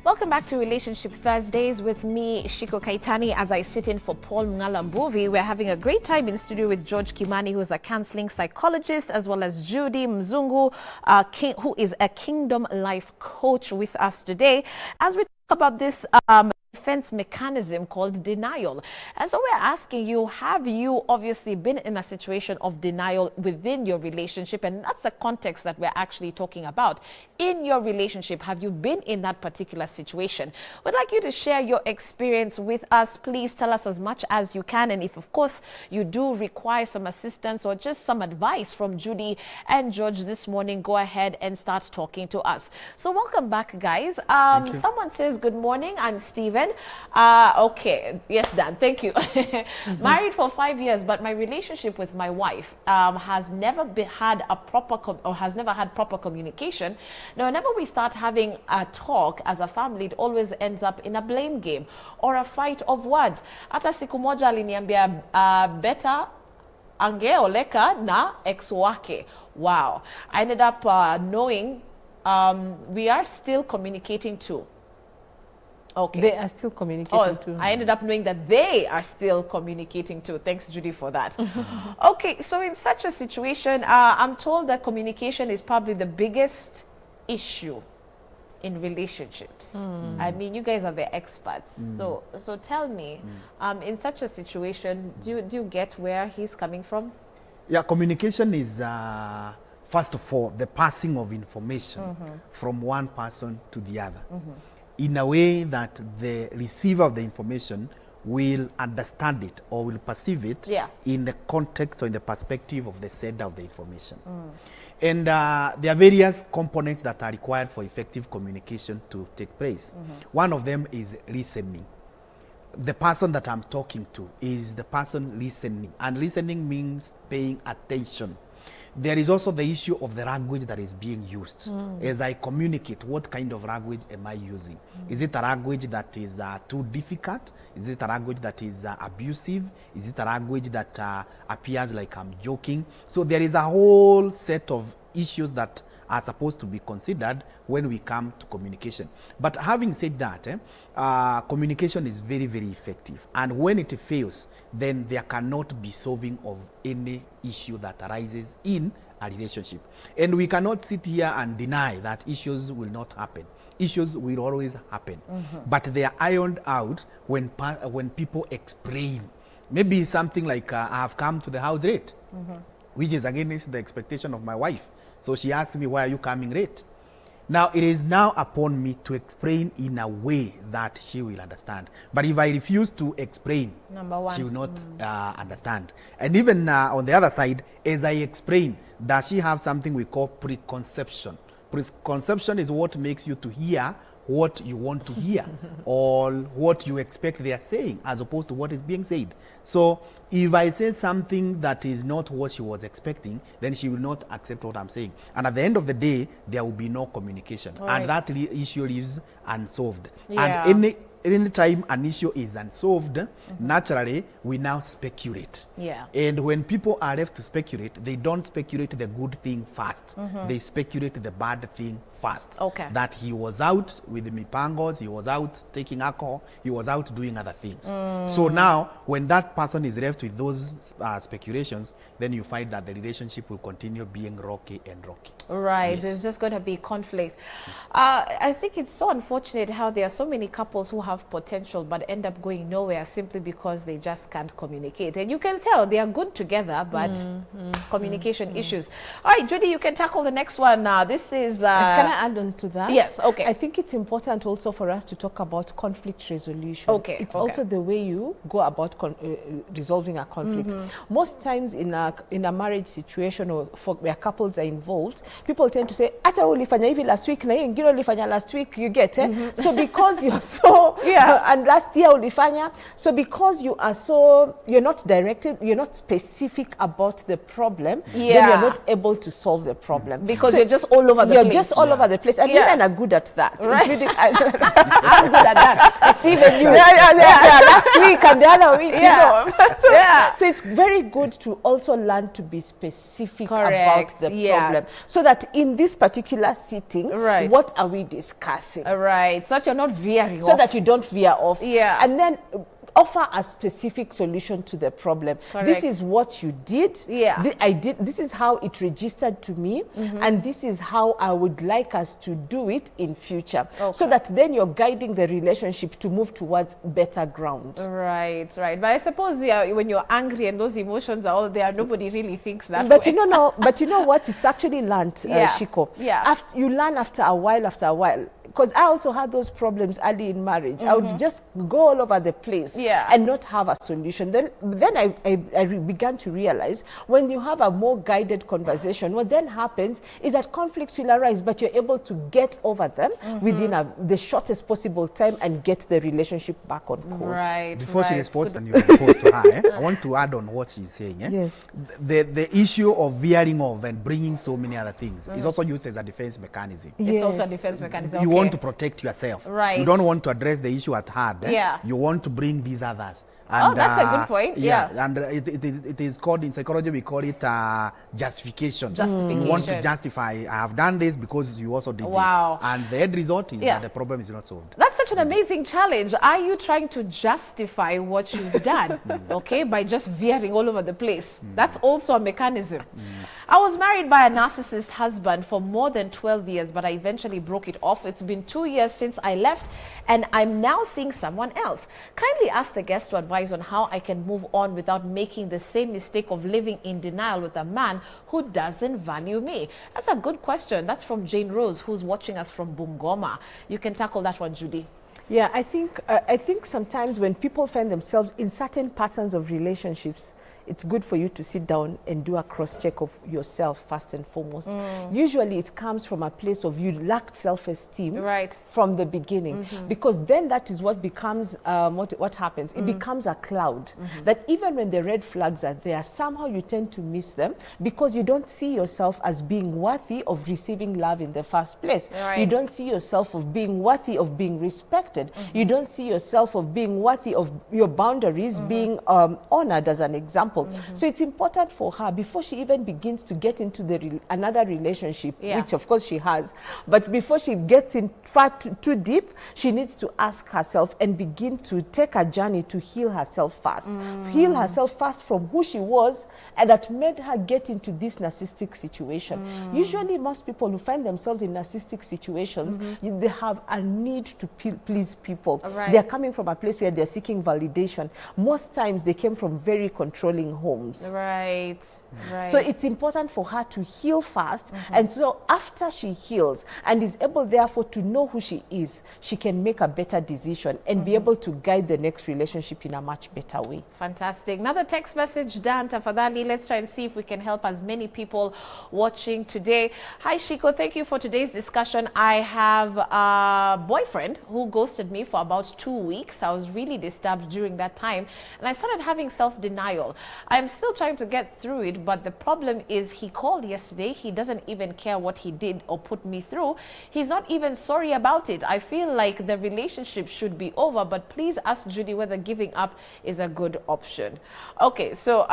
Welcome back to Relationship Thursdays with me, Shiko Kaitani, as I sit in for Paul Mngalambuvi. We're having a great time in studio with George Kimani, who is a counseling psychologist, as well as Judy Mzungu, who is a Kingdom Life coach with us today, as we talk about this defense mechanism called denial. And so we're asking you, have you obviously been in a situation of denial within your relationship? And that's the context that we're actually talking about. In your relationship, have you been in that particular situation? We'd like you to share your experience with us. Please tell us as much as you can. And if, of course, you do require some assistance or just some advice from Judy and George this morning, go ahead and start talking to us. So welcome back, guys. Someone says, good morning, I'm Stephen. Okay, yes, Dan, thank you. Married for 5 years, but my relationship with my wife has never had proper communication. Now, whenever we start having a talk as a family, it always ends up in a blame game or a fight of words. Hata siku moja aliniambia better angeoleka na ex wake. Wow. I ended up knowing we are still communicating too. Okay. They are still communicating too. I ended up knowing that they are still communicating too. Thanks, Judy, for that. Okay, so in such a situation, I'm told that communication is probably the biggest issue in relationships. I mean, you guys are the experts. So tell me, in such a situation, do you get where he's coming from? Yeah, communication is, first of all, the passing of information from one person to the other. In a way that the receiver of the information will understand it or will perceive it in the context or in the perspective of the sender of the information. And there are various components that are required for effective communication to take place. One of them is listening. The person that I'm talking to is the person listening, and listening means paying attention. There is also the issue of the language that is being used. As I communicate, what kind of language am I using? Is it a language that is too difficult? Is it a language that is abusive? Is it a language that appears like I'm joking? So there is a whole set of issues that are supposed to be considered when we come to communication. But having said that, communication is very, very effective. And when it fails, then there cannot be solving of any issue that arises in a relationship. And we cannot sit here and deny that issues will not happen. Issues will always happen. But they are ironed out when people explain. Maybe something like, I have come to the house late, which is against the expectation of my wife. So she asked me, why are you coming late? Now, it is now upon me to explain in a way that she will understand. But if I refuse to explain, she will not understand. And even on the other side, as I explain, does she have something we call preconception? Preconception is what makes you to hear what you want to hear or what you expect they are saying as opposed to what is being said. So if I say something that is not what she was expecting, then she will not accept what I'm saying. And at the end of the day, there will be no communication. Right. And that issue is unsolved. Yeah. And any time an issue is unsolved, naturally, we now speculate. Yeah. And when people are left to speculate, they don't speculate the good thing first. They speculate the bad thing first. Okay. That he was out with the mipangos, he was out taking alcohol, he was out doing other things. So now, when that person is left with those speculations, then you find that the relationship will continue being rocky and rocky. Right. Yes. There's just going to be conflict. I think it's so unfortunate how there are so many couples who have potential but end up going nowhere simply because they just can't communicate. And you can tell they are good together, but communication issues. All right, Judy, you can tackle the next one now. This is... Can I add on to that? Yes, okay. I think it's important also for us to talk about conflict resolution. Okay. It's also the way you go about resolving a conflict. Most times in a marriage situation or for where couples are involved, people tend to say, "Ata ulifanya hivi last week na hiyo ingine ulifanya last week," you get it? So because you're so And last year ulifanya. So because you're not directed, you're not specific about the problem, then you're not able to solve the problem. Because you're just all over the place. You're just all over the place. And women are good at that. Right. I'm good at that. It's even you. Last week and the other week, you know. So it's very good to also learn to be specific about the problem. So that in this particular sitting, what are we discussing? Right. So that you're not veering off. So that you don't veer off. Yeah. And then offer a specific solution to the problem. Correct. This is what you did. Yeah. This is how it registered to me, and this is how I would like us to do it in future. Okay. So that then you're guiding the relationship to move towards better ground. Right. But I suppose when you're angry and those emotions are all there, nobody really thinks that But way. but you know what? It's actually learned, Shiko. You learn after a while. Because I also had those problems early in marriage. I would just go all over the place and not have a solution. Then I began to realize when you have a more guided conversation, what then happens is that conflicts will arise, but you're able to get over them within the shortest possible time and get the relationship back on course. Right. Before she responds and you respond to her, I want to add on what she's saying. Yes. The issue of veering off and bringing so many other things is also used as a defense mechanism. It's also a defense mechanism. You want to protect yourself. Right. You don't want to address the issue at hand. You want to bring these others. And, that's a good point. And it is called, in psychology, we call it justification. You want to justify, I have done this because you also did this. And the end result is that the problem is not solved. That's such an amazing challenge. Are you trying to justify what you've done, by just veering all over the place? That's also a mechanism. I was married by a narcissist husband for more than 12 years, but I eventually broke it off. It's been 2 years since I left, and I'm now seeing someone else. Kindly ask the guest to advise on how I can move on without making the same mistake of living in denial with a man who doesn't value me. That's a good question. That's from Jane Rose, who's watching us from Bungoma. You can tackle that one, Judy. Yeah, I think sometimes when people find themselves in certain patterns of relationships, it's good for you to sit down and do a cross-check of yourself first and foremost. Usually it comes from a place of you lacked self-esteem from the beginning, because then that is what becomes, what happens? It becomes a cloud that even when the red flags are there, somehow you tend to miss them because you don't see yourself as being worthy of receiving love in the first place. You don't see yourself of being worthy of being respected. You don't see yourself of being worthy of your boundaries being honored, as an example. So it's important for her, before she even begins to get into another relationship, which of course she has, but before she gets in far too deep, she needs to ask herself and begin to take a journey to heal herself first. Heal herself first from who she was and that made her get into this narcissistic situation. Usually most people who find themselves in narcissistic situations, they have a need to please people. They're coming from a place where they're seeking validation. Most times they came from very controlling homes. So it's important for her to heal first, and so after she heals and is able therefore to know who she is, she can make a better decision and be able to guide the next relationship in a much better way. Fantastic. Another text message, Dan Tafadhali. Let's try and see if we can help as many people watching today. Hi Shiko, thank you for today's discussion. I have a boyfriend who ghosted me for about 2 weeks. I was really disturbed during that time and I started having self-denial. I'm still trying to get through it, but the problem is he called yesterday. He doesn't even care what he did or put me through. He's not even sorry about it. I feel like the relationship should be over, but please ask Judy whether giving up is a good option. Okay, so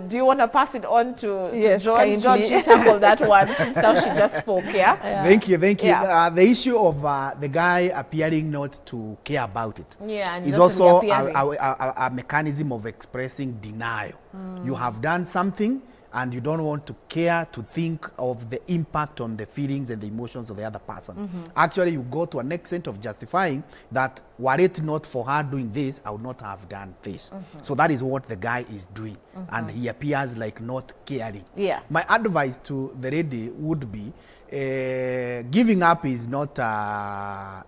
do you want to pass it on to George? George, you tackle that one since now she just spoke, Thank you. The issue of the guy appearing not to care about it and is also a mechanism of expressing denial. You have done something and you don't want to care to think of the impact on the feelings and the emotions of the other person. Actually, you go to an extent of justifying that were it not for her doing this, I would not have done this. So that is what the guy is doing, and he appears like not caring. My advice to the lady would be, giving up is not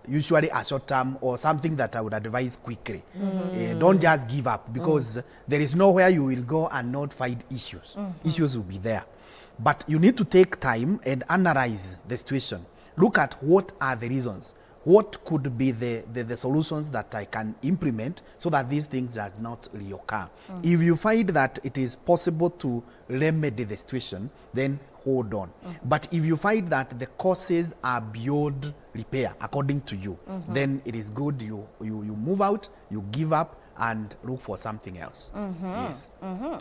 usually a short term or something that I would advise quickly. Don't just give up, because there is nowhere you will go and not find issues. Issues will be there. But you need to take time and analyze the situation. Look at what are the reasons. what could be the solutions that I can implement so that these things does not reoccur. If you find that it is possible to remedy the situation, then hold on. But if you find that the causes are beyond repair, according to you, then it is good you move out, you give up, and look for something else. Yes.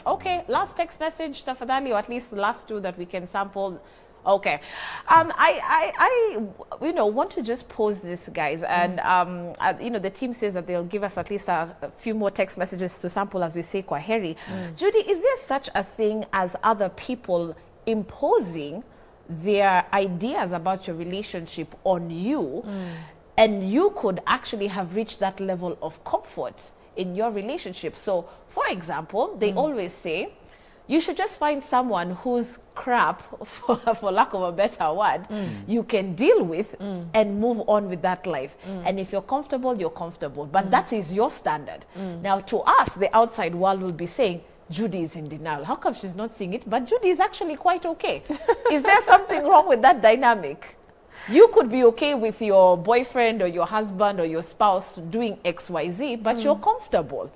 Okay, last text message, tafadhali, or at least the last two that we can sample. Okay, I want to just pose this, guys, and the team says that they'll give us at least a few more text messages to sample as we say kwaheri. Judy, is there such a thing as other people imposing their ideas about your relationship on you, and you could actually have reached that level of comfort in your relationship? So, for example, they always say, you should just find someone whose crap, for lack of a better word, you can deal with and move on with that life. And if you're comfortable, you're comfortable. But that is your standard. Now, to us, the outside world will be saying, Judy is in denial. How come she's not seeing it? But Judy is actually quite okay. Is there something wrong with that dynamic? You could be okay with your boyfriend or your husband or your spouse doing XYZ, but you're comfortable.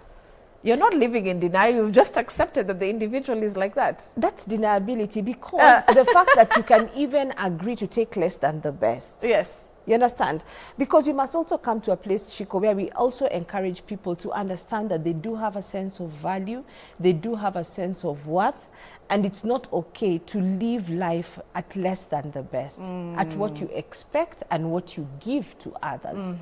You're not living in denial. You've just accepted that the individual is like that. That's deniability, because the fact that you can even agree to take less than the best. Yes. You understand? Because we must also come to a place, Shiko, where we also encourage people to understand that they do have a sense of value, they do have a sense of worth, and it's not okay to live life at less than the best, at what you expect and what you give to others.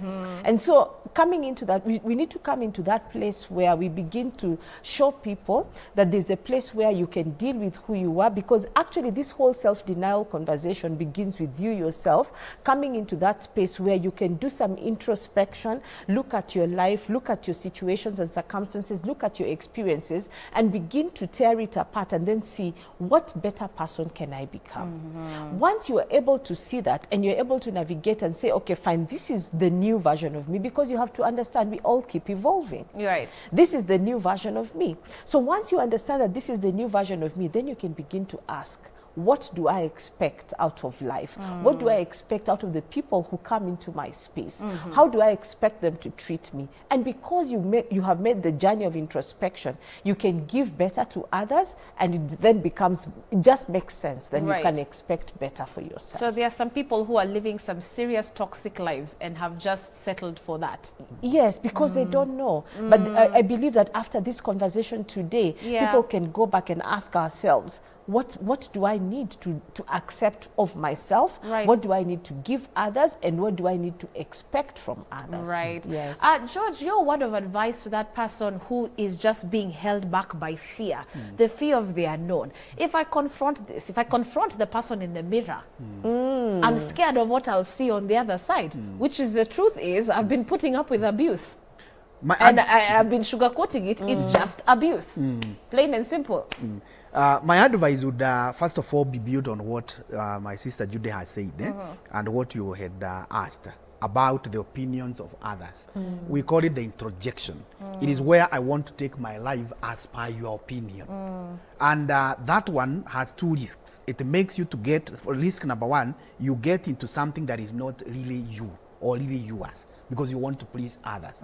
And so coming into that, we need to come into that place where we begin to show people that there's a place where you can deal with who you are, because actually this whole self-denial conversation begins with you yourself, coming into that space where you can do some introspection, look at your life, look at your situations and circumstances, look at your experiences, and begin to tear it apart and then see what better person can I become. Once you are able to see that and you're able to navigate and say, okay, fine, this is the new version of me, because you have to understand we all keep evolving. Right. This is the new version of me. So once you understand that this is the new version of me, then you can begin to ask, what do I expect out of life? What do I expect out of the people who come into my space? How do I expect them to treat me? And because you have made the journey of introspection, you can give better to others, and it then it just makes sense. Then you can expect better for yourself. So there are some people who are living some serious toxic lives and have just settled for that. Yes, because they don't know. But I believe that after this conversation today, people can go back and ask ourselves, what do I need to accept of myself? Right. What do I need to give others? And what do I need to expect from others? Right. Yes. George, your word of advice to that person who is just being held back by fear, the fear of the unknown. If I confront this, if I confront the person in the mirror, I'm scared of what I'll see on the other side, which is the truth is I've been putting up with abuse. And I've been sugarcoating it. It's just abuse. Plain and simple. My advice would first of all be built on what my sister Judy has said and what you had asked about the opinions of others. We call it the introjection. It is where I want to take my life as per your opinion. And that one has two risks. It makes you to get, risk number one, you get into something that is not really you or really yours, because you want to please others.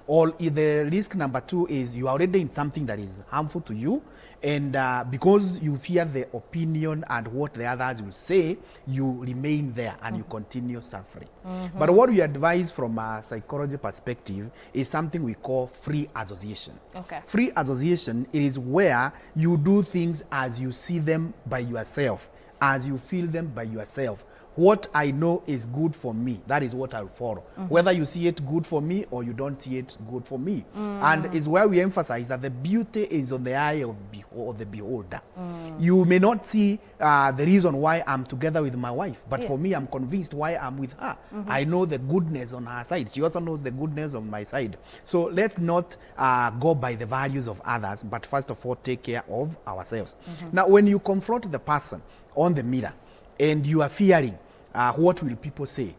Or the risk number two is you are already in something that is harmful to you, and because you fear the opinion and what the others will say, you remain there and you continue suffering. But what we advise from a psychology perspective is something we call free association. Free association is where you do things as you see them by yourself, as you feel them by yourself. What I know is good for me, that is what I'll follow. Whether you see it good for me or you don't see it good for me. And it's where we emphasize that the beauty is on the eye of the beholder. You may not see the reason why I'm together with my wife, but for me, I'm convinced why I'm with her. I know the goodness on her side. She also knows the goodness on my side. So let's not go by the values of others, but first of all, take care of ourselves. Now, when you confront the person on the mirror, and you are fearing what will people say,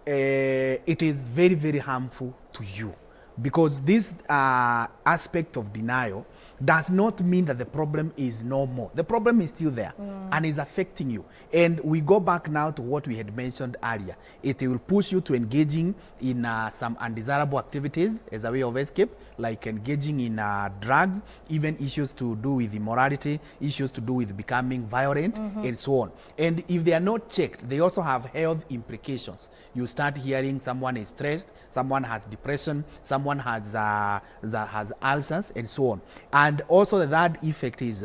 it is very, very harmful to you. because this aspect of denial does not mean that the problem is no more. The problem is still there and is affecting you. And we go back now to what we had mentioned earlier. It will push you to engaging in some undesirable activities as a way of escape, like engaging in drugs, even issues to do with immorality, issues to do with becoming violent, and so on. And if they are not checked, they also have health implications. You start hearing someone is stressed, someone has depression, someone has ulcers, and so on. And also the third effect is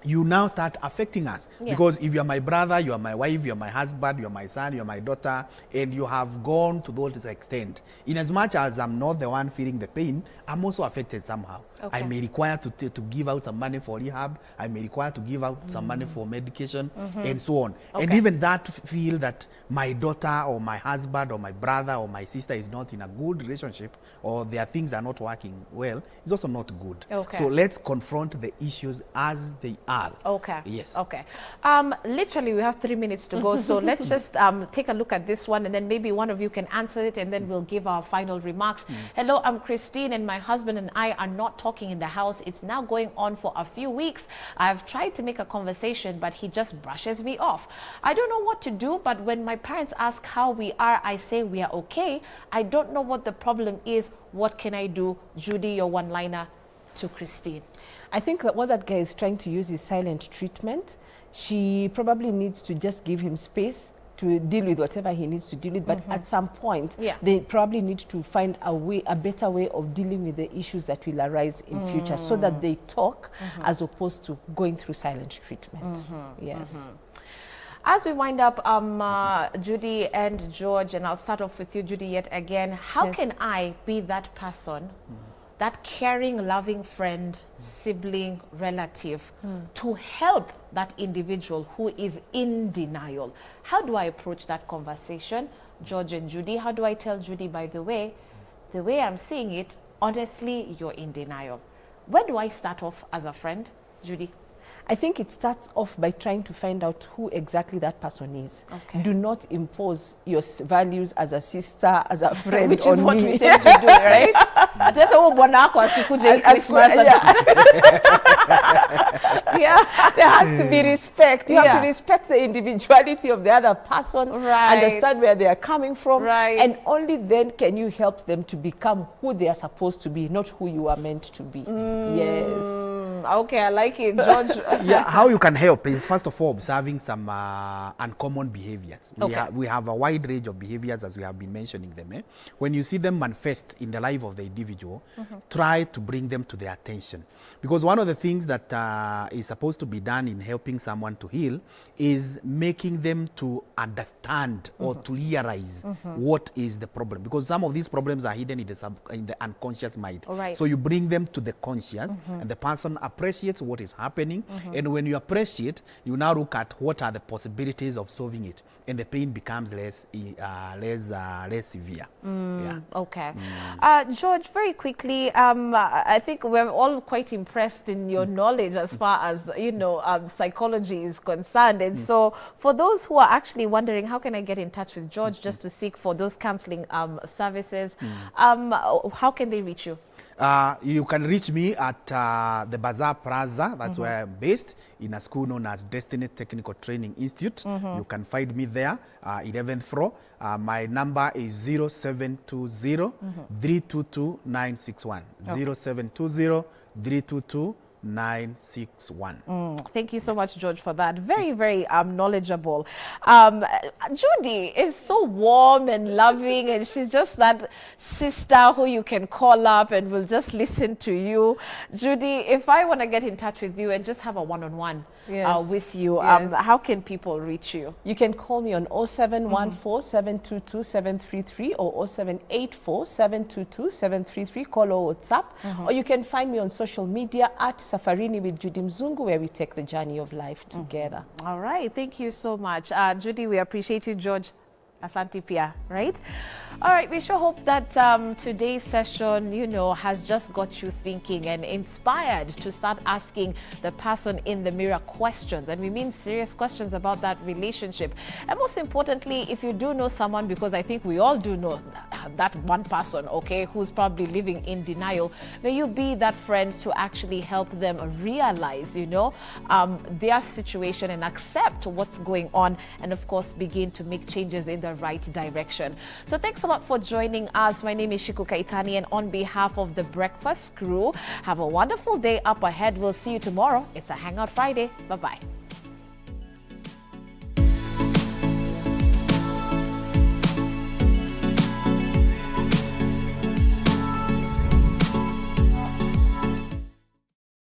you now start affecting us. Because if you're my brother, you're my wife, you're my husband, you're my son, you're my daughter, and you have gone to those extent. In as much as I'm not the one feeling the pain, I'm also affected somehow. I may require to give out some money for rehab. I may require to give out some money for medication, and so on. And even that feel that my daughter or my husband or my brother or my sister is not in a good relationship, or their things are not working well, is also not good. So let's confront the issues as they are. Yes. Literally, we have 3 minutes to go, so let's just take a look at this one, and then maybe one of you can answer it, and then we'll give our final remarks. Hello, I'm Christine, and my husband and I are not talking in the house. It's now going on for a few weeks. I've tried to make a conversation, but he just brushes me off. I don't know what to do, but when my parents ask how we are, I say we are okay. I don't know what the problem is. What can I do? Judy, your one-liner to Christine. I think that what that guy is trying to use is silent treatment. She probably needs to just give him space to deal with whatever he needs to deal with, but at some point they probably need to find a better way of dealing with the issues that will arise in future, so that they talk as opposed to going through silent treatment. Yes. As we wind up, Judy and George, and I'll start off with you, Judy, yet again, how can I be that person, that caring, loving friend, sibling, relative, to help that individual who is in denial? How do I approach that conversation? George and Judy, how do I tell Judy, by the way I'm seeing it, honestly, you're in denial? Where do I start off as a friend, Judy? I think it starts off by trying to find out who exactly that person is. Do not impose your values as a sister, as a friend, which is what we tend to do, right? There has to be respect. You have to respect the individuality of the other person, understand where they are coming from, and only then can you help them to become who they are supposed to be, not who you are meant to be. Yes. Okay, I like it, George. How you can help is, first of all, observing some uncommon behaviors. We have a wide range of behaviors, as we have been mentioning them. When you see them manifest in the life of the individual, try to bring them to their attention. Because one of the things that is supposed to be done in helping someone to heal is making them to understand or to realize what is the problem. Because some of these problems are hidden in the unconscious mind. So you bring them to the conscious, and the person appreciates what is happening. And when you appreciate, you now look at what are the possibilities of solving it, and the pain becomes less severe. George, very quickly, I think we're all quite impressed in your knowledge as far as psychology is concerned. And so for those who are actually wondering, how can I get in touch with George just to seek for those counseling services, how can they reach you? You can reach me at the Bazaar Plaza. That's where I'm based, in a school known as Destiny Technical Training Institute. You can find me there, 11th floor. My number is 0720 322 961. 0720 322 961. Thank you so much, George, for that. Very, very knowledgeable. Judy is so warm and loving, and she's just that sister who you can call up and will just listen to you. Judy, if I want to get in touch with you and just have a one-on-one with you, how can people reach you? You can call me on 0714 722 733 or 0784 722 733. Call or WhatsApp. Or you can find me on social media at Safarini with Judy Mzungu, where we take the journey of life together. All right. Thank you so much. Judy, we appreciate you. George, asante pia, right? All right, we sure hope that today's session, has just got you thinking and inspired to start asking the person in the mirror questions. And we mean serious questions about that relationship. And most importantly, if you do know someone, because I think we all do know, that one person, okay, who's probably living in denial. May you be that friend to actually help them realize, you know, their situation and accept what's going on, and of course begin to make changes in the right direction. So thanks a lot for joining us. My name is Shiko Kaitani, and on behalf of the Breakfast crew, have a wonderful day up ahead. We'll see you tomorrow. It's a Hangout Friday. Bye-bye.